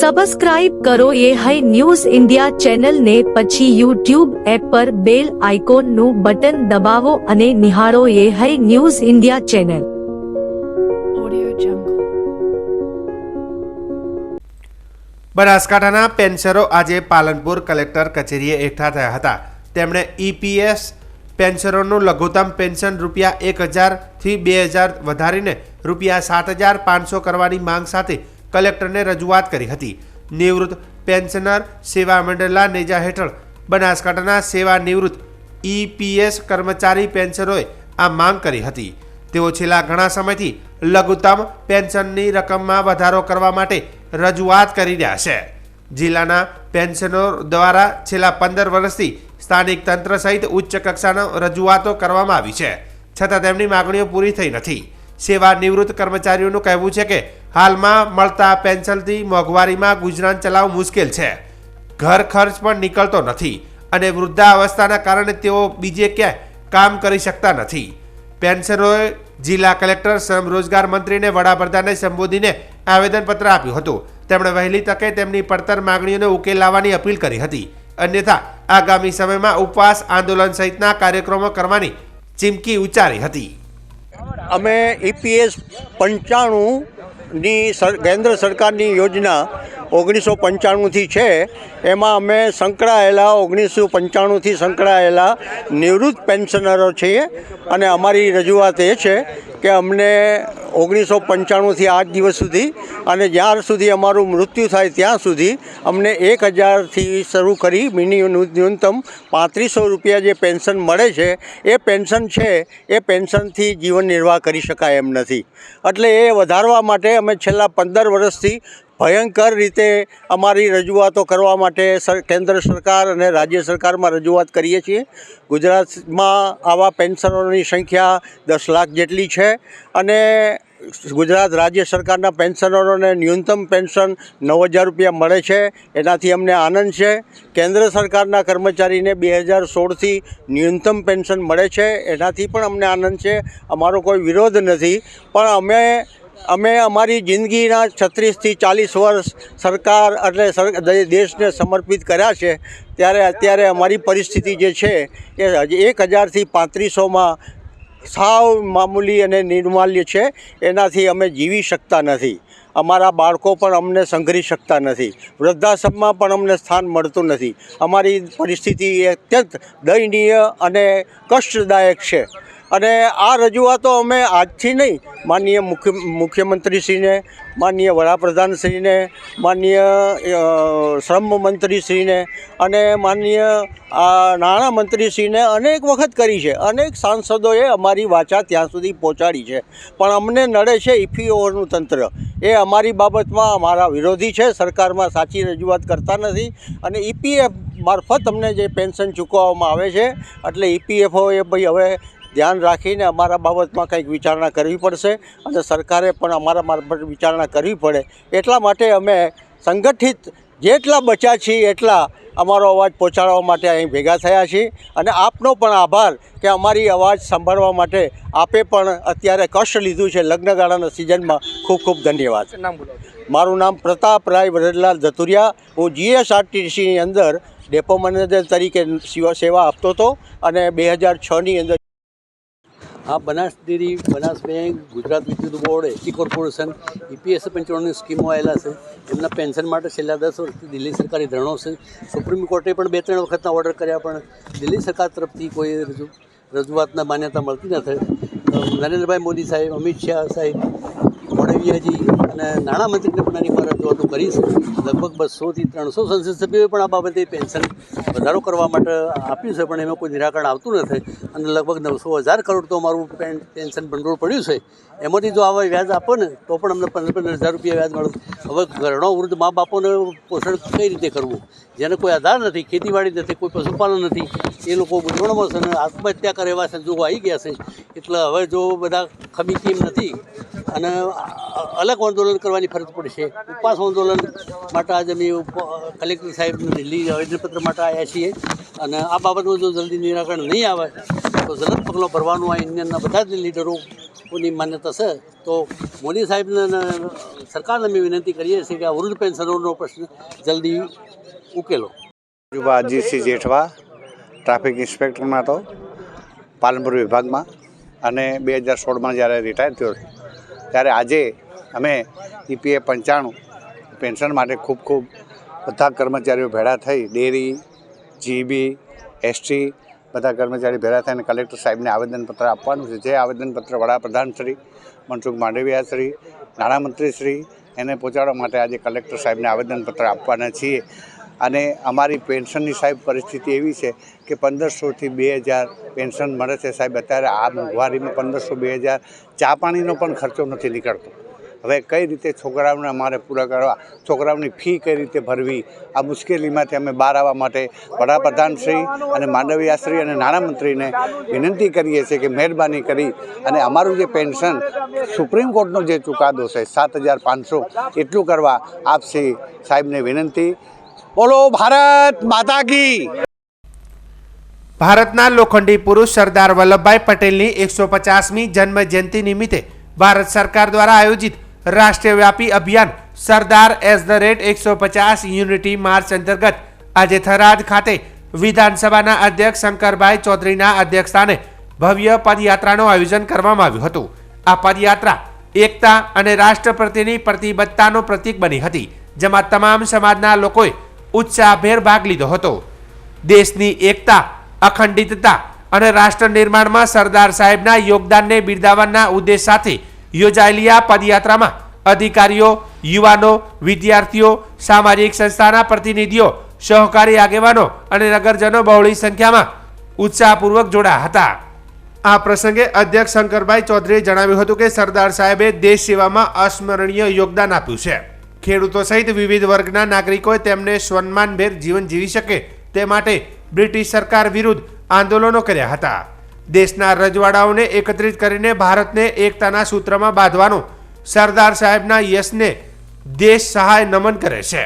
Subscribe કરો ये है न्यूज़ इंडिया चैनल ने પછી YouTube એપ પર બેલ આઇકોનનું બટન દબાવો અને નિહાળો ये है न्यूज़ इंडिया चैनल। બનાસકાંઠાના પેન્શનરો આજે પાલનપુર કલેક્ટર કચેરીએ એકઠા થયા હતા। તેમણે ઈપીએસ પેન્શનરોનું લઘુત્તમ પેન્શન રૂપિયા 1000 થી 2000 વધારીને રૂપિયા 7500 કરવાની માંગ સાથે કલેક્ટરને રજૂઆત કરી હતી। નિવૃત્ત પેન્શનર સેવા મંડળના નેજા હેઠળ બનાસકાંઠાના સેવા નિવૃત્ત ઈપીએસ કર્મચારી પેન્શનરોએ આ માંગ કરી હતી। તેઓ છેલ્લા ઘણા સમયથી લઘુત્તમ પેન્શનની રકમમાં વધારો કરવા માટે રજૂઆત કરી રહ્યા છે। જિલ્લાના પેન્શનરો દ્વારા છેલ્લા 15 વર્ષથી સ્થાનિક તંત્ર સહિત ઉચ્ચ કક્ષાનો રજૂઆતો કરવામાં આવી છે, છતાં તેમની માગણીઓ પૂરી થઈ નથી। સેવા નિવૃત્ત કર્મચારીઓનું કહેવું છે કે હાલમાં મળતા પેન્શનથી મોંઘવારીમાં ગુજરાન ચલાવવું મુશ્કેલ છે, ઘર ખર્ચ પણ નીકળતો નથી અને વૃદ્ધાવસ્થાના કારણે તેઓ બીજે ક્યાંય કામ કરી શકતા નથી। પેન્શનરોએ જિલ્લા કલેક્ટર શ્રમ રોજગાર મંત્રીને વડાપ્રધાનને સંબોધીને આવેદનપત્ર આપ્યું હતું। તેમણે વહેલી તકે તેમની પડતર માગણીઓને ઉકેલ લાવવાની અપીલ કરી હતી, અન્યથા આગામી સમયમાં ઉપવાસ આંદોલન સહિતના કાર્યક્રમો કરવાની ચીમકી ઉચ્ચારી હતી। અમે ઈપીએસ 95ની કેન્દ્ર સરકારની યોજના 1995થી છે, એમાં અમે સંકળાયેલા 1995થી સંકળાયેલા નિવૃત્ત પેન્શનરો છીએ અને અમારી રજૂઆત એ છે કે અમને 1995થી આજ દિવસ સુધી અને જ્યાર સુધી અમારું મૃત્યુ થાય ત્યાં સુધી અમને 1000થી શરૂ કરી ન્યૂનતમ 3500 રૂપિયા જે પેન્શન મળે છે એ પેન્શન છે એ પેન્શનથી જીવન નિર્વાહ કરી શકાય એમ નથી। એટલે એ વધારવા માટે અમે છેલ્લા 15 વર્ષથી ભયંકર રીતે અમારી રજૂઆતો કરવા માટે કેન્દ્ર સરકાર અને રાજ્ય સરકારમાં રજૂઆત કરીએ છીએ। ગુજરાતમાં આવા પેન્શનરોની સંખ્યા 10 લાખ જેટલી છે અને ગુજરાત રાજ્ય સરકારના પેન્શનરોને ન્યૂનતમ પેન્શન 9000 રૂપિયા મળે છે, એનાથી અમને આનંદ છે। કેન્દ્ર સરકારના કર્મચારીને 2016થી ન્યૂનતમ પેન્શન મળે છે, એનાથી પણ અમને આનંદ છે, અમારો કોઈ વિરોધ નથી। પણ અમે અમારી જિંદગીના 36 થી 40 વર્ષ સરકાર એટલે દેશને સમર્પિત કર્યા છે, ત્યારે અત્યારે અમારી પરિસ્થિતિ જે છે એ 1000થી 3500માં સાવ મામૂલી અને નિર્માલ્ય છે, એનાથી અમે જીવી શકતા નથી। અમારા બાળકો પણ અમને સંઘરી શકતા નથી, વૃદ્ધાશ્રમમાં પણ અમને સ્થાન મળતું નથી। અમારી પરિસ્થિતિ અત્યંત દયનીય અને કષ્ટદાયક છે અને આ રજૂઆતો અમે આજથી નહીં, માનનીય મુખ્યમંત્રીશ્રીને, માનનીય વડાપ્રધાનશ્રીને, માનનીય શ્રમ મંત્રીશ્રીને અને માનનીય નાણામંત્રીશ્રીને અનેક વખત કરી છે। અનેક સાંસદોએ અમારી વાચા ત્યાં સુધી પહોંચાડી છે, પણ અમને નડે છે ઈપીઓનું તંત્ર। એ અમારી બાબતમાં અમારા વિરોધી છે, સરકારમાં સાચી રજૂઆત કરતા નથી અને ઈપીએફ મારફત અમને જે પેન્શન ચૂકવવામાં આવે છે, એટલે ઈપીએફઓ એ ભાઈ હવે ધ્યાન રાખીને અમારા બાબતમાં કંઈક વિચારણા કરવી પડશે અને સરકારે પણ અમારા મારફત વિચારણા કરવી પડે। એટલા માટે અમે સંગઠિત જેટલા બચ્યા છીએ એટલા અમારો અવાજ પહોંચાડવા માટે અહીં ભેગા થયા છીએ અને આપનો પણ આભાર કે અમારી અવાજ સાંભળવા માટે આપે પણ અત્યારે કષ્ટ લીધું છે લગ્નગાળાના સિઝનમાં। ખૂબ ખૂબ ધન્યવાદ। મારું નામ પ્રતાપરાય વરદલાલ ધતુરિયા, હું જીએસઆરટીસીની અંદર ડેપો મેનેજર તરીકે સેવા આપતો હતો અને 2006ની અંદર આ બનાસ ડેરી, બનાસ બેંક, ગુજરાત વિદ્યુત બોર્ડ, એસટી કોર્પોરેશન, ઈપીએસ પેન્શનોની સ્કીમો આવેલા છે, એમના પેન્શન માટે છેલ્લા 10 વર્ષથી દિલ્હી સરકારી ધરણો છે। સુપ્રીમ કોર્ટે પણ 2-3 વખતના ઓર્ડર કર્યા, પણ દિલ્હી સરકાર તરફથી કોઈ રજૂઆતના માન્યતા મળતી નથી। નરેન્દ્રભાઈ મોદી સાહેબ, અમિત શાહ સાહેબ, મોડેવિયાજી અને નાણામંત્રીને પણ આની પર રજૂઆતો કરી છે। લગભગ 200થી 300 સંસદ સભ્યોએ પણ આ બાબતે પેન્શન વધારો કરવા માટે આપ્યું છે, પણ એમાં કોઈ નિરાકરણ આવતું નથી અને લગભગ 900,000 કરોડ તો અમારું પેન્શન ભંડોળ પડ્યું છે, એમાંથી જો આવા વ્યાજ આપો ને તો પણ અમને 15,000 રૂપિયા વ્યાજ મળે। હવે ઘરનો વૃદ્ધ મા બાપોને પોષણ કઈ રીતે કરવું, જેને કોઈ આધાર નથી, ખેતીવાડી નથી, કોઈ પશુપાલન નથી, એ લોકો મૂંઝવણમાં છે અને આત્મહત્યા કરે એવા સંજોગો આવી ગયા છે। એટલે હવે જો બધા ખમી કેમ નથી અને અલગ આંદોલન કરવાની ફરજ પડશે। ઉપવાસ આંદોલન માટે આજે અમે કલેક્ટર સાહેબ દિલ્હી આવેદનપત્ર માટે આવ્યા છીએ અને આ બાબતનું જો જલ્દી નિરાકરણ નહીં આવે તો જલદ પગલાં ભરવાનું આ ઇન્ડિયનના બધા જ લીડરોની માન્યતા છે. તો મોદી સાહેબને સરકારને અમે વિનંતી કરીએ છીએ કે આ વૃદ્ધ પેન્શનરોનો પ્રશ્ન જલ્દી ઉકેલો. અજીતસિંહ જેઠવા, ટ્રાફિક ઇન્સ્પેક્ટરમાં હતો પાલનપુર વિભાગમાં, અને 2016માં જ્યારે રિટાયર થયો ત્યારે આજે અમે EPF 95 પેન્શન માટે ખૂબ બધા કર્મચારીઓ ભેળા થઈ, ડેરી, GB, ST બધા કર્મચારી ભેળા થઈને કલેક્ટર સાહેબને આવેદનપત્ર આપવાનું છે. જે આવેદનપત્ર વડાપ્રધાન શ્રી મનસુખ માંડવિયા શ્રી, નાણામંત્રી શ્રી એને પહોંચાડવા માટે આજે કલેક્ટર સાહેબને આવેદનપત્ર આપવાના છીએ. અને અમારી પેન્શનની સાહેબ પરિસ્થિતિ એવી છે કે 1500થી 2000 પેન્શન મળે છે સાહેબ. અત્યારે આ મોંઘવારીમાં 1500-2000 ચા પાણીનો પણ ખર્ચો નથી નીકળતો. હવે કઈ રીતે છોકરાઓને અમારે પૂરા કરવા, છોકરાઓની ફી કઈ રીતે ભરવી, આ મુશ્કેલીમાંથી અમે બહાર આવવા માટે વડાપ્રધાનશ્રી અને માંડવિયાશ્રી અને નાણામંત્રીને વિનંતી કરીએ છીએ કે મહેરબાની કરી અને અમારું જે પેન્શન સુપ્રીમ કોર્ટનો જે ચુકાદો છે 7500 એટલું કરવા આપશ્રી સાહેબને વિનંતી. બોલો ભારત માતા કી. ભારતના લોખંડી પુરુષ સરદાર વલ્લભભાઈ પટેલની 150મી જન્મ જયંતિ નિમિત્તે ભારત સરકાર દ્વારા આયોજિત રાષ્ટ્રવ્યાપી અભિયાન સરદાર @150 યુનિટી માર્ચ અંતર્ગત આજે થરાદ ખાતે વિધાનસભાના અધ્યક્ષ શંકરભાઈ ચૌધરીના અધ્યક્ષસ્થાને ભવ્ય પદયાત્રાનું આયોજન કરવામાં આવ્યું હતું. આ પદયાત્રા એકતા અને રાષ્ટ્ર પ્રત્યેની પ્રતિબદ્ધતાનું પ્રતીક બની હતી, જેમાં તમામ સમાજના લોકોએ ઉત્સાહભેર ભાગ લીધો હતો. દેશની એકતા, અખંડિતતા અને રાષ્ટ્ર નિર્માણમાં સરદાર સાહેબના યોગદાનને બિરદાવવાના ઉદ્દેશ સાથે યોજાયેલી આ પદયાત્રામાં અધિકારીઓ, યુવાનો, વિદ્યાર્થીઓ, સામાજિક સંસ્થાના પ્રતિનિધિઓ, સહકારી આગેવાનો અને નગરજનો બહોળી સંખ્યામાં ઉત્સાહપૂર્વક જોડાયા હતા. આ પ્રસંગે અધ્યક્ષ શંકરભાઈ ચૌધરીએ જણાવ્યું હતું કે સરદાર સાહેબે દેશ સેવામાં અસ્મરણીય યોગદાન આપ્યું છે. ખેડૂતો સહિત વિવિધ વર્ગના નાગરિકોએ તેમને સન્માનભેર જીવન જીવી શકે તે માટે બ્રિટિશ સરકાર વિરુદ્ધ આંદોલનો કર્યા હતા. દેશના રજવાડાઓને એકત્રિત કરીને ભારતને એકતાના સૂત્રમાં બાંધવાનું સરદાર સાહેબના યશને દેશ સહાય નમન કરે છે.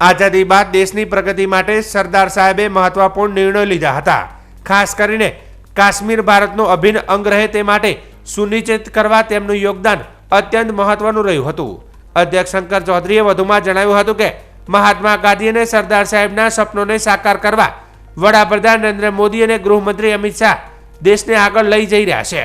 આઝાદી બાદ દેશની પ્રગતિ માટે સરદાર સાહેબે મહત્વપૂર્ણ નિર્ણયો લીધા હતા. ખાસ કરીને કાશ્મીર ભારતનો અભિન્ન અંગ રહે તે માટે સુનિશ્ચિત કરવા તેમનું યોગદાન અત્યંત મહત્વનું રહ્યું હતું. અધ્યક્ષ શંકર ચૌધરીએ વધુમાં જણાવ્યું હતું કે મહાત્મા ગાંધી અને સરદાર સાહેબના સપનોને સાકાર કરવા વડાપ્રધાન નરેન્દ્ર મોદી અને ગૃહમંત્રી અમિત શાહ દેશને આગળ લઈ જઈ રહ્યા છે.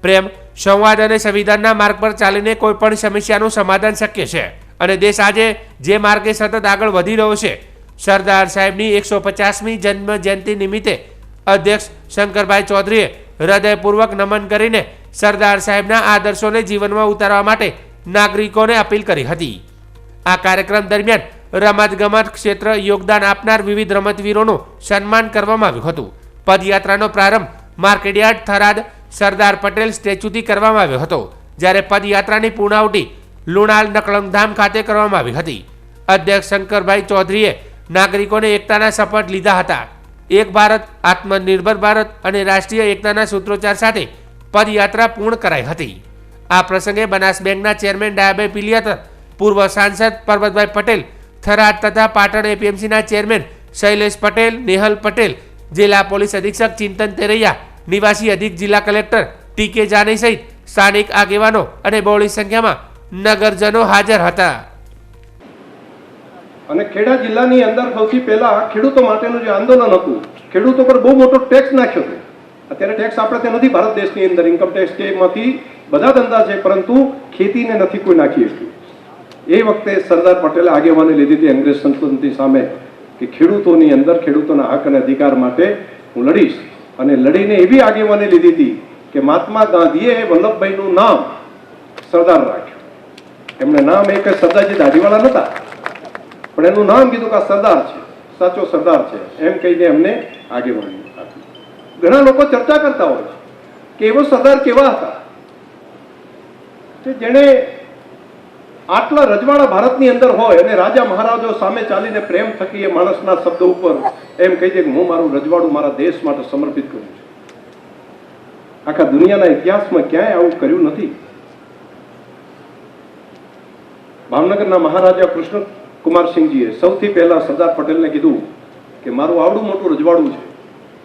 પ્રેમ, સંવાદ અને સંવિધાનના માર્ગ પર ચાલીને કોઈ પણ સમસ્યાનું સમાધાન શક્ય છે અને દેશ આજે જે માર્ગે સતત આગળ વધી રહ્યો છે. સરદાર સાહેબની 150મી જન્મ જયંતિ નિમિત્તે અધ્યક્ષ શંકરભાઈ ચૌધરીએ હૃદયપૂર્વક નમન કરીને સરદાર સાહેબના આદર્શોને જીવનમાં ઉતારવા માટે નાગરિકોને અપીલ કરી હતી. આ કાર્યક્રમ દરમિયાન રમતગમત ક્ષેત્ર યોગદાન આપનાર વિવિધ રમતવીરોનું સન્માન કરવામાં આવ્યું હતું. પદયાત્રાનો પ્રારંભ માર્કેટયાર્ડ થરાદ સરદાર પટેલ સ્ટેચ્યુથી કરવામાં આવ્યો હતો, જ્યારે પદયાત્રાની પૂર્ણાહુતિ લુણાલ નકળંગધામ ખાતે કરવામાં આવી હતી. અધ્યક્ષ શંકરભાઈ ચૌધરીએ નાગરિકોને એકતાના શપથ લીધા હતા. એક ભારત, આત્મનિર્ભર ભારત અને રાષ્ટ્રીય એકતાના સૂત્રોચ્ચાર સાથે પદયાત્રા પૂર્ણ કરાઈ હતી. આ પ્રસંગે બનાસ બેંકના ચેરમેન ડાયાભાઈ પિલિયાતર, પૂર્વ સાંસદ પરબતભાઈ પટેલ, થરાદ તથા પાટણ APMCના ચેરમેન શૈલેષ પટેલ, નેહલ પટેલ, જિલ્લા પોલીસ અધિક્ષક ચિંતન તેરૈયા, નિવાસી અધિક જિલ્લા કલેક્ટર TK જાની સહિત સ્થાનિક આગેવાનો અને બહોળી સંખ્યામાં નગરજનો હાજર હતા. અને ખેડા જિલ્લાની અંદર સૌથી પહેલા ખેડૂતો માટેનું જે આંદોલન હતું, ખેડૂતો પર બહુ મોટો ટેક્સ નાખ્યો હતો. અત્યારે ટેક્સ આપણે ત્યાં નથી, ભારત દેશની અંદર ઇન્કમ ટેક્સ કે એમાંથી બધા ધંધા છે, પરંતુ ખેતીને નથી કોઈ નાખી શક્યું. એ વખતે સરદાર પટેલે આગેવાની લીધી હતી અંગ્રેજ સંસ્કૃતિ સામે કે ખેડૂતોની અંદર ખેડૂતોના હક અને અધિકાર માટે હું લડીશ, અને લડીને એવી આગેવાની લીધી હતી કે મહાત્મા ગાંધીએ વલ્લભભાઈનું નામ સરદાર રાખ્યું. એમણે નામ એક સરદારજી દાઢીવાળા નહોતા, પણ એનું નામ કીધું કે આ સરદાર છે, સાચો સરદાર છે, એમ કહીને એમને આગેવાની આપી. ઘણા લોકો ચર્ચા કરતા હોય છે કે એવો સરદાર કેવા હતા કે જેણે આટલા રજવાડા ભારતની અંદર હોય અને રાજા મહારાજો સામે ચાલીને પ્રેમ થકી એ માણસના શબ્દ ઉપર એમ કહી દે કે હું મારું રજવાડું મારા દેશ માટે સમર્પિત કરું છું. આખા દુનિયાના ઇતિહાસમાં ક્યાંય આવું કર્યું નથી. ભાવનગરના મહારાજા કૃષ્ણ કુમારસિંહજીએ સૌથી પહેલા સરદાર પટેલને કીધું કે મારું આવડું મોટું રજવાડું છે,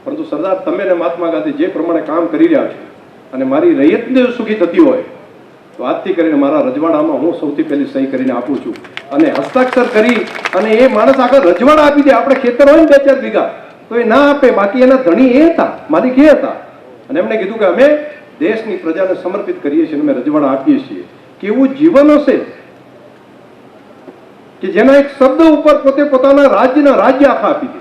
પરંતુ સરદાર તમે અને મહાત્મા ગાંધી જે પ્રમાણે કામ કરી રહ્યા છે અને મારી રૈયતને સુખી થતી હોય તો આજથી કરીને મારા રજવાડામાં હું સૌથી પહેલી સહી કરીને આપું છું અને હસ્તાક્ષર કરી અને એ માણસ આગળ રજવાડા આપી દે. આપણે ખેતર હોય ને 2-4 વીઘા તો એ ના આપે, બાકી એના ધણી એ હતા, માલિક એ હતા. અને એમણે કીધું કે અમે દેશની પ્રજાને સમર્પિત કરીએ છીએ અને અમે રજવાડા આપીએ છીએ. કેવું જીવન હશે કે જેના એક શબ્દ ઉપર પોતે પોતાના રાજ્યના રાજ્ય આખા આપી દે.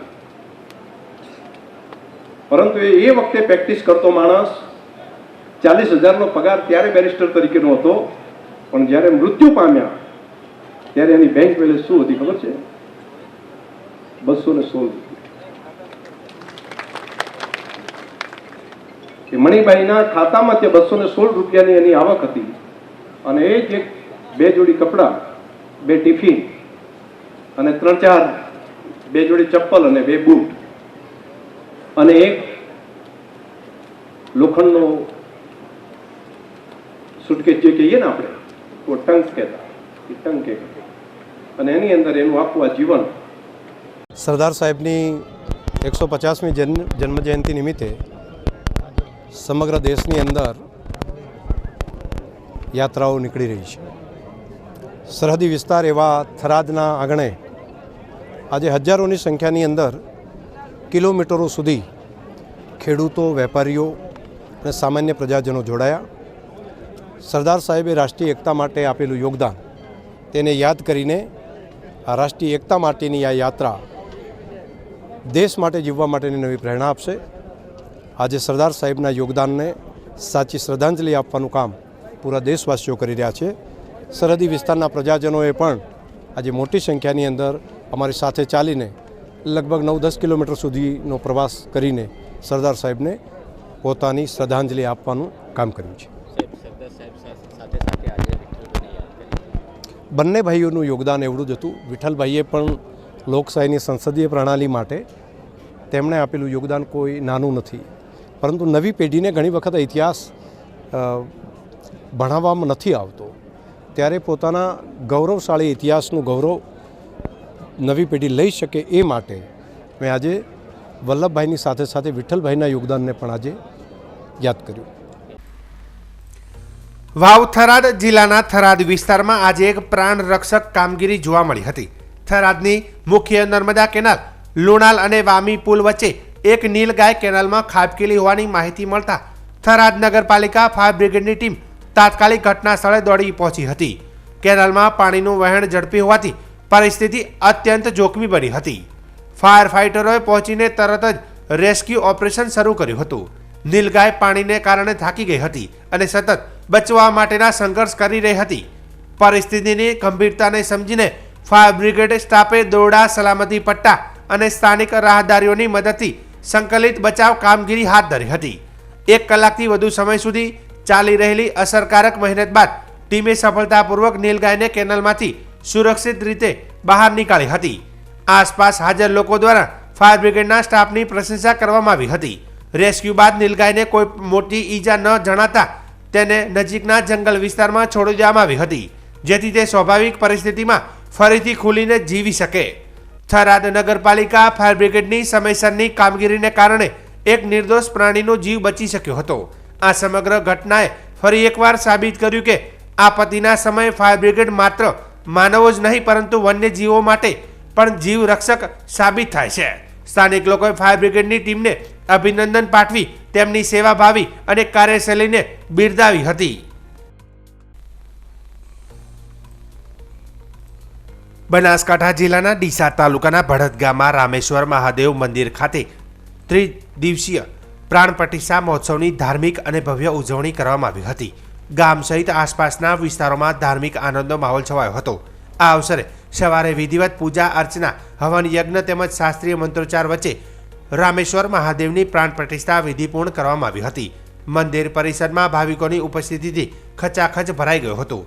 પરંતુ એ વખતે પ્રેક્ટિસ કરતો માણસ 40,000નો પગાર ત્યારે બેરિસ્ટર તરીકેનો હતો, પણ જ્યારે મૃત્યુ પામ્યા ત્યારે એની બેંક બેલેન્સ શું હતી ખબર છે? 216. કે મણિબાઈના ખાતામાં તે 216 રૂપિયાની એની આવક હતી અને એ જ એક 2 જોડી કપડાં, 2 ટિફિન અને 3-4 2 જોડી ચપ્પલ અને 2 બૂટ અને એક લોખંડનો સુટકેસ જે કહીએ ને આપણે, તો ટંક કહેતા, એ ટંક અને એની અંદર એનું આખું આ જીવન. સરદાર સાહેબની 150મી જન્મજયંતિ નિમિત્તે સમગ્ર દેશની અંદર યાત્રાઓ નીકળી રહી છે. સરહદી વિસ્તાર એવા થરાદના આંગણે આજે હજારોની સંખ્યાની અંદર કિલોમીટરો સુધી ખેડૂતો, વેપારીઓ અને સામાન્ય પ્રજાજનો જોડાયા. સરદાર સાહેબે રાષ્ટ્રીય એકતા માટે આપેલું યોગદાન તેને યાદ કરીને આ રાષ્ટ્રીય એકતા માટેની આ યાત્રા દેશ માટે જીવવા માટેની નવી પ્રેરણા આપશે. આજે સરદાર સાહેબના યોગદાનને સાચી શ્રદ્ધાંજલિ આપવાનું કામ પૂરા દેશવાસીઓ કરી રહ્યા છે. સરહદી વિસ્તારના પ્રજાજનોએ પણ આજે મોટી સંખ્યાની અંદર અમારી સાથે ચાલીને લગભગ 9-10 કિલોમીટર સુધીનો પ્રવાસ કરીને સરદાર સાહેબને પોતાની શ્રદ્ધાંજલિ આપવાનું કામ કર્યું છે. બંને ભાઈઓનું યોગદાન એવડું જ હતું. વિઠ્ઠલભાઈએ પણ લોકશાહીની સંસદીય પ્રણાલી માટે તેમણે આપેલું યોગદાન કોઈ નાનું નથી, પરંતુ નવી પેઢીને ઘણી વખત ઇતિહાસ ભણાવવામાં નથી આવતો, ત્યારે પોતાના ગૌરવશાળી ઇતિહાસનું ગૌરવ નવી પેઢી લઈ શકે એ માટે મેં આજે વલ્લભભાઈની સાથે સાથે વિઠ્ઠલભાઈના યોગદાનને પણ આજે યાદ કર્યું. વાવ થરાદ જિલ્લાના થરાદ વિસ્તારમાં આજે એક પ્રાણ રક્ષક કામગીરી જોવા મળી હતી. થરાદની મુખ્ય નર્મદા કેનાલ લુણાલ અને વામી પુલ વચ્ચે એક નીલગાય કેનાલમાં ખાબકેલી હોવાની માહિતી મળતા થરાદ નગરપાલિકા ફાયર બ્રિગેડની ટીમ તાત્કાલિક ઘટના સ્થળે દોડી પહોંચી હતી. કેનાલમાં પાણીનું વહેણ ઝડપી હોવાથી પરિસ્થિતિ અત્યંત જોખમી બની હતી. ફાયર ફાઇટરોએ પહોંચીને તરત જ રેસ્ક્યુ ઓપરેશન શરૂ કર્યું હતું. નીલગાય પાણીને કારણે થાકી ગઈ હતી અને સતત બચવા માટેના સંઘર્ષ કરી રહી હતી. પરિસ્થિતિની ગંભીરતાને સમજીને ફાયર બ્રિગેડ સ્ટાફે દોરડા, સલામતી પટ્ટા અને સ્થાનિક રાહદારીઓની મદદથી સંકલિત બચાવ કામગીરી હાથ ધરી હતી. 1 કલાકથી વધુ સમય સુધી ચાલી રહેલી અસરકારક મહેનત બાદ ટીમે સફળતાપૂર્વક નીલગાયને કેનાલમાંથી સુરક્ષિત રીતે બહાર નીકાળી હતી. આસપાસ હાજર લોકો દ્વારા ફાયર બ્રિગેડના સ્ટાફની પ્રશંસા કરવામાં આવી હતી. રેસ્ક્યુ બાદ નીલગાયને કોઈ મોટી ઈજા ન જણાતા તેને નજીકના જંગલ વિસ્તારમાં છોડી દેવામાં આવી હતી, જેથી તે સ્વાભાવિક પરિસ્થિતિમાં ફરીથી ખુલીને જીવી શકે. થરાદ નગરપાલિકા ફાયર બ્રિગેડની સમયસરની કામગીરીને કારણે એક નિર્દોષ પ્રાણીનો જીવ બચી શક્યો હતો. આ સમગ્ર ઘટનાએ ફરી એકવાર સાબિત કર્યું કે આપત્તિના સમયે ફાયર બ્રિગેડ માત્ર માનવો જ નહીં પરંતુ વન્યજીવો માટે પણ જીવ રક્ષક સાબિત થાય છે. સ્થાનિક લોકોએ ફાયર બ્રિગેડની ટીમને અભિનંદન પાઠવી તેમની સેવાભાવી અને કાર્યશૈલીને બિરદાવી હતી. બનાસકાંઠા જિલ્લાના ડીસા તાલુકાના ભડત ગામમાં રામેશ્વર મહાદેવ મંદિર ખાતે ત્રિદિવસીય પ્રાણ પ્રતિષ્ઠા મહોત્સવની ધાર્મિક અને ભવ્ય ઉજવણી કરવામાં આવી હતી. ગામ સહિત આસપાસના વિસ્તારોમાં ધાર્મિક આનંદનો માહોલ છવાયો હતો. આ અવસરે સવારે વિધિવત પૂજા અર્ચના, હવન યજ્ઞ તેમજ શાસ્ત્રીય મંત્રોચ્ચાર વચ્ચે રામેશ્વર મહાદેવની પ્રાણ પ્રતિષ્ઠા વિધિ પૂર્ણ કરવામાં આવી હતી. મંદિર પરિસરમાં ભાવિકોની ઉપસ્થિતિથી ખચાખચ ભરાઈ ગયો હતો.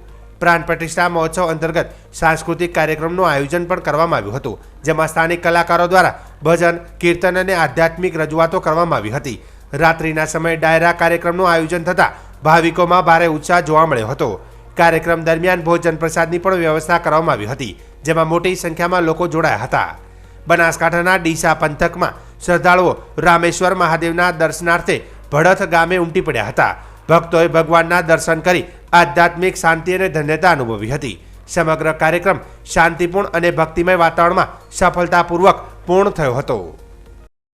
પ્રાણ પ્રતિષ્ઠા મહોત્સવ અંતર્ગત સાંસ્કૃતિક કાર્યક્રમનું આયોજન પણ કરવામાં આવ્યું હતું, જેમાં સ્થાનિક કલાકારો દ્વારા ભજન, કીર્તન અને આધ્યાત્મિક રજૂઆતો કરવામાં આવી હતી. રાત્રિના સમયે ડાયરા કાર્યક્રમનું આયોજન થતાં ભાવિકોમાં ભારે ઉત્સાહ જોવા મળ્યો હતો. કાર્યક્રમ દરમિયાન ભોજન પ્રસાદની પણ વ્યવસ્થા કરવામાં આવી હતી, જેમાં મોટી સંખ્યામાં લોકો જોડાયા હતા. બનાસકાંઠાના ડીસા પંથકમાં શ્રદ્ધાળુઓ રામેશ્વર મહાદેવના દર્શનાર્થે ભડથ ગામે ઉમટી પડ્યા હતા. ભક્તોએ ભગવાનના દર્શન કરી આધ્યાત્મિક શાંતિ અને ધન્યતા અનુભવી હતી. સમગ્ર કાર્યક્રમ શાંતિપૂર્ણ અને ભક્તિમય વાતાવરણમાં સફળતાપૂર્વક પૂર્ણ થયો હતો.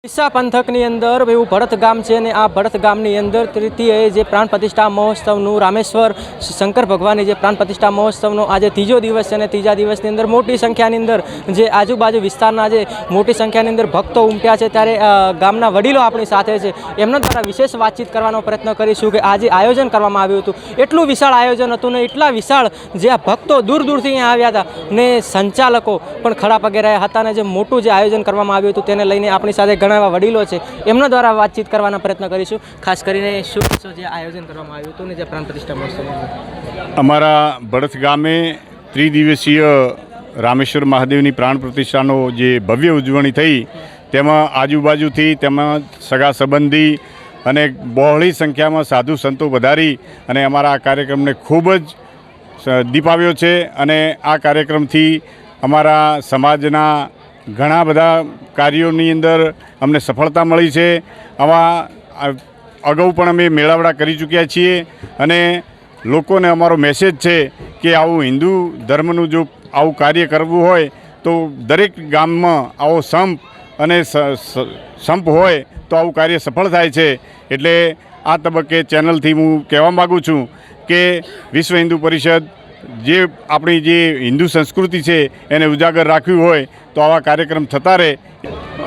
ડીસા પંથકની અંદર એવું ભરત ગામ છે અને આ ભરત ગામની અંદર તૃતીય જે પ્રાણ પ્રતિષ્ઠા મહોત્સવનું રામેશ્વર શંકર ભગવાનની જે પ્રાણ પ્રતિષ્ઠા મહોત્સવનો આજે ત્રીજો દિવસ છે અને ત્રીજા દિવસની અંદર મોટી સંખ્યાની અંદર જે આજુબાજુ વિસ્તારના જે મોટી સંખ્યાની અંદર ભક્તો ઉમટ્યા છે ત્યારે ગામના વડીલો આપણી સાથે છે. એમના દ્વારા વિશેષ વાતચીત કરવાનો પ્રયત્ન કરીશું કે આજે આયોજન કરવામાં આવ્યું હતું એટલું વિશાળ આયોજન હતું ને એટલા વિશાળ જે આ ભક્તો દૂર દૂરથી અહીંયા આવ્યા હતા ને સંચાલકો પણ ખડા પગે રહ્યા હતા અને જે મોટું જે આયોજન કરવામાં આવ્યું હતું તેને લઈને આપણી સાથે ઘણા એવા વડીલો છે એમના દ્વારા વાતચીત કરવાના પ્રયત્ન કરીશું. ખાસ કરીને શું કહેશો જે આયોજન કરવામાં આવ્યું હતું ને જે પ્રાણ પ્રતિષ્ઠા મહોત્સવ? અમારા ભરત ગામે ત્રિદિવસીય રામેશ્વર મહાદેવની પ્રાણ પ્રતિષ્ઠાનો જે ભવ્ય ઉજવણી થઈ તેમાં આજુબાજુથી તેમાં સગા સંબંધી અને બહોળી સંખ્યામાં સાધુ સંતો વધારી અને અમારા આ કાર્યક્રમને ખૂબ જ દીપાવ્યો છે. અને આ કાર્યક્રમથી અમારા સમાજના ઘણા બધા કાર્યોની અંદર અમને સફળતા મળી છે. આવા અગાઉ પણ અમે મેળાવડા કરી ચૂક્યા છીએ અને લોકોને અમારો મેસેજ છે કે આવું હિન્દુ ધર્મનું જો આવું કાર્ય કરવું હોય તો દરેક ગામમાં આવો સંપ અને સંપ હોય તો આવું કાર્ય સફળ થાય છે. એટલે આ તબક્કે ચેનલથી હું કહેવા માગું છું કે વિશ્વ હિન્દુ પરિષદ જે આપણી જે હિન્દુ સંસ્કૃતિ છે એને ઉજાગર રાખવી હોય તો આવા કાર્યક્રમ થતા રહે.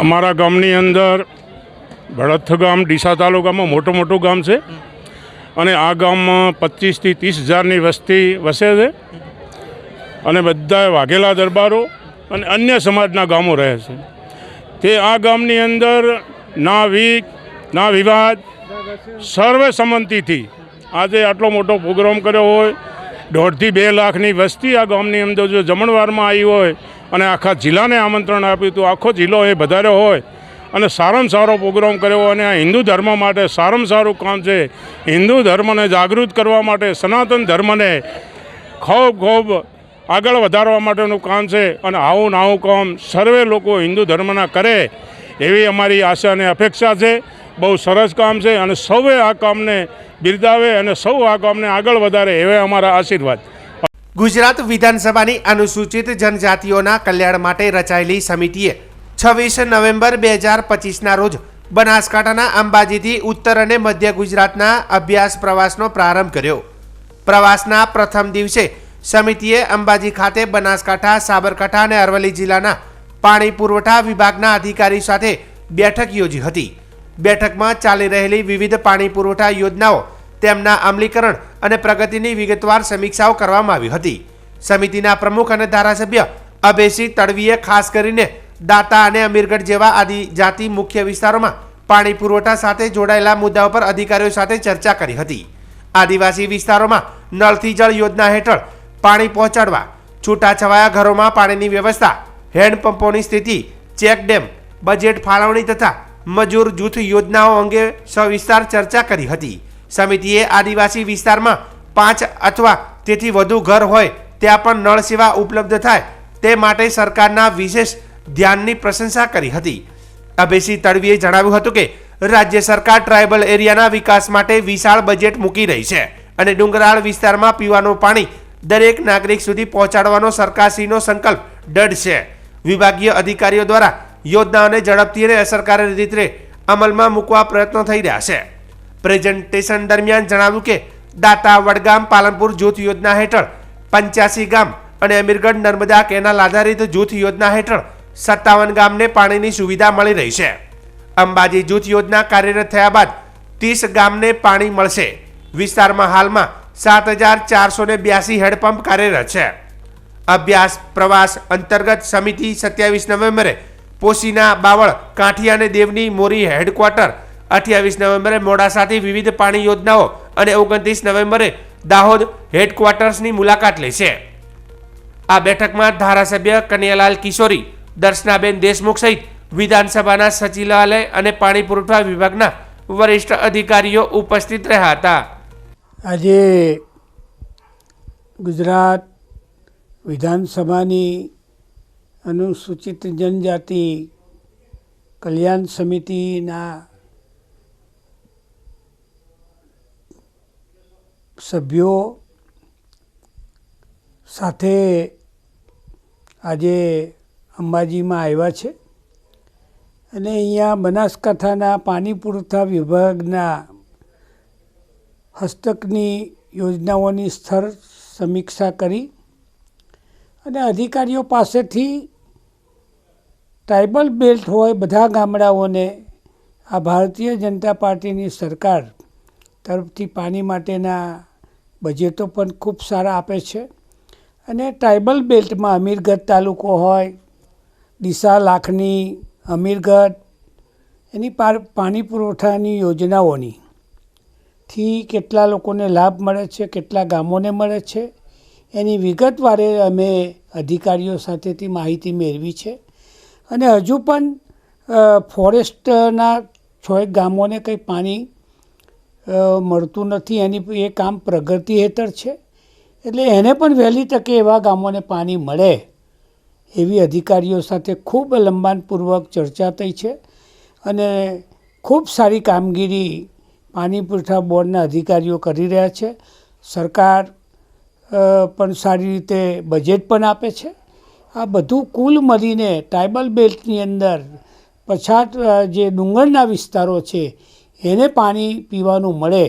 અમારા ગામની અંદર ભડથ ગામ ડીસા તાલુકામાં મોટું ગામ છે અને આ ગામમાં 25 થી 30 હજારની વસ્તી વસે છે અને બધા વાઘેલા દરબારો અને અન્ય સમાજના ગામો રહે છે. તે આ ગામની અંદર ના વીક ના વિવાદ સર્વે સંમતિથી આજે આટલો મોટો પ્રોગ્રામ કર્યો હોય. 1.5 થી 2 લાખની વસ્તી આ ગામની અંદર જો જમણવારમાં આવી હોય અને આખા જિલ્લાને આમંત્રણ આપ્યું તો આખો જિલ્લો એ વધાર્યો હોય અને સારામાં સારો પ્રોગ્રામ કર્યો. અને આ હિન્દુ ધર્મ માટે સારામાં સારું કામ છે. હિન્દુ ધર્મને જાગૃત કરવા માટે સનાતન ધર્મને ખૂબ આગળ વધારવા માટેનું કામ છે અને આવું કામ સર્વે લોકો હિન્દુ ધર્મના કરે એવી અમારી આશા અને અપેક્ષા છે. બહુ સરસ કામ છે અને સૌએ આ કામને બિરદાવે અને સૌ આ કામને આગળ વધારે એવા અમારા આશીર્વાદ. ગુજરાત વિધાનસભાની અનુસૂચિત જનજાતિઓના કલ્યાણ માટે રચાયેલી સમિતિએ 26 નવેમ્બર 2025ના રોજ બનાસકાંઠાના અંબાજીથી ઉત્તર અને મધ્ય ગુજરાતના અભ્યાસ પ્રવાસનો પ્રારંભ કર્યો. પ્રવાસના પ્રથમ દિવસે સમિતિએ અંબાજી ખાતે બનાસકાંઠા, સાબરકાંઠા અને અરવલ્લી જિલ્લાના પાણી પુરવઠા વિભાગના અધિકારી સાથે બેઠક યોજી હતી. બેઠકમાં ચાલી રહેલી વિવિધ પાણી પુરવઠા યોજનાઓ, તેમના અમલીકરણ અને પ્રગતિની વિગતવાર સમીક્ષાઓ કરવામાં આવી હતી. સમિતિના પ્રમુખ અને ધારાસભ્ય અભયસિંહ તડવીએ ખાસ કરીને દાતા અને અમીરગઢ જેવા આદિજાતિ મુખ્ય વિસ્તારોમાં પાણી પુરવઠા સાથે જોડાયેલા મુદ્દાઓ પર અધિકારીઓ સાથે ચર્ચા કરી હતી. આદિવાસી વિસ્તારોમાં નળથી જળ યોજના હેઠળ પાણી પહોંચાડવા, છૂટાછવાયા ઘરોમાં પાણીની વ્યવસ્થા, હેન્ડપંપોની સ્થિતિ, ચેકડેમ, બજેટ ફાળવણી તથા મજૂર જૂથ યોજનાઓ અંગે સવિસ્તાર ચર્ચા કરી હતી. સમિતિએ આદિવાસી વિસ્તારમાં 5 અથવા તેથી વધુ ઘર હોય ત્યાં પણ નળ સેવા ઉપલબ્ધ થાય તે માટે સરકારના વિશેષ ધ્યાનની પ્રશંસા કરી હતી. અભયસિંહ તડવીએ જણાવ્યું હતું કે રાજ્ય સરકાર ટ્રાયબલ એરિયાના વિકાસ માટે વિશાળ બજેટ મૂકી રહી છે અને ડુંગરાળ વિસ્તારમાં પીવાનું પાણી દરેક નાગરિક સુધી પહોંચાડવાનો સરકારશ્રીનો સંકલ્પ દૃઢ છે. વિભાગીય અધિકારીઓ દ્વારા યોજનાઓને ઝડપથી અને અસરકારક રીતે અમલમાં મૂકવા પ્રયત્નો થઈ રહ્યા છે. પ્રેઝન્ટેશન દરમિયાન જણાવ્યું કે દાતા વડગામ પાલનપુર જૂથ યોજના હેઠળ 85 ગામ અને અમીરગઢ નર્મદા કેનાલ આધારિત જૂથ યોજના હેઠળ 57 ગામને પાણીની સુવિધા મળી રહી છે. અંબાજી જૂથ યોજના કાર્યરત થયા બાદ 30 ગામને પાણી મળશે. વિસ્તારમાં હાલમાં 7482 હેડપંપ કાર્યરત છે. અભ્યાસ પ્રવાસ અંતર્ગત સમિતિ 27 નવેમ્બરે પોશીના, બાવળ, કાંઠિયા અને દેવની મોરી હેડક્વાર્ટર, 28 નવેમ્બરે મોડાસાથી વિવિધ પાણી યોજનાઓ અને 29 નવેમ્બરે દાહોદ હેડક્વાર્ટર્સની મુલાકાત લેશે. આ બેઠકમાં ધારાસભ્ય કનૈયાલાલ કિશોરી, દર્શનાબેન દેશમુખ સહિત વિધાનસભાના સચિવાલય અને પાણી પુરવઠા વિભાગના વરિષ્ઠ અધિકારીઓ ઉપસ્થિત રહ્યા હતા. આજે ગુજરાત વિધાનસભાની અનુસૂચિત જનજાતિ કલ્યાણ સમિતિના સભ્યો સાથે આજે અંબાજીમાં આવ્યા છે અને અહીંયા બનાસકાંઠાના પાણી પુરવઠા વિભાગના હસ્તકની યોજનાઓની સ્થળ સમીક્ષા કરી અને અધિકારીઓ પાસેથી ટ્રાઇબલ બેલ્ટ હોય બધા ગામડાઓને આ ભારતીય જનતા પાર્ટીની સરકાર તરફથી પાણી માટેના બજેટો પણ ખૂબ સારા આપે છે અને ટ્રાઇબલ બેલ્ટમાં અમીરગઢ તાલુકો હોય, ડીસા, લાખણી, અમીરગઢ એની પાણી પુરવઠાની યોજનાઓની થી કેટલા લોકોને લાભ મળે છે, કેટલા ગામોને મળે છે એની વિગતવારે અમે અધિકારીઓ સાથેથી માહિતી મેળવી છે અને હજુ પણ ફોરેસ્ટના 6 ગામોને કંઈ પાણી મળતું નથી. એ કામ પ્રગતિ હેઠળ છે એટલે એને પણ વહેલી તકે એવા ગામોને પાણી મળે એવી અધિકારીઓ સાથે ખૂબ લંબાણપૂર્વક ચર્ચા થઈ છે અને ખૂબ સારી કામગીરી પાણી પુરવઠા બોર્ડના અધિકારીઓ કરી રહ્યા છે. સરકાર પણ સારી રીતે બજેટ પણ આપે છે. આ બધું કુલ મળીને ટ્રાઇબલ બેલ્ટની અંદર પછાત જે ડુંગરના વિસ્તારો છે એને પાણી પીવાનું મળે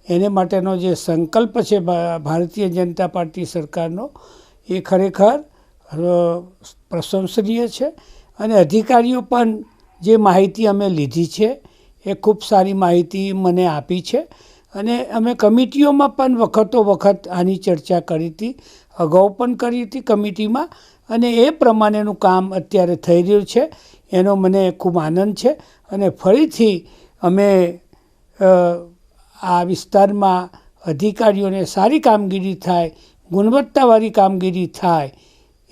એને માટેનો જે સંકલ્પ છે ભારતીય જનતા પાર્ટી સરકારનો એ ખરેખર પ્રશંસનીય છે અને અધિકારીઓ પણ જે માહિતી અમે લીધી છે એ ખૂબ સારી માહિતી મને આપી છે અને અમે કમિટીઓમાં પણ વખતો વખત આની ચર્ચા કરી હતી, અગાઉ પણ કરી હતી કમિટીમાં અને એ પ્રમાણેનું કામ અત્યારે થઈ રહ્યું છે એનો મને ખૂબ આનંદ છે અને ફરીથી અમે આ વિસ્તારમાં અધિકારીઓને સારી કામગીરી થાય, ગુણવત્તાવાળી કામગીરી થાય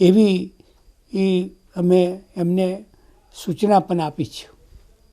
એવી અમે એમને સૂચના પણ આપી છે.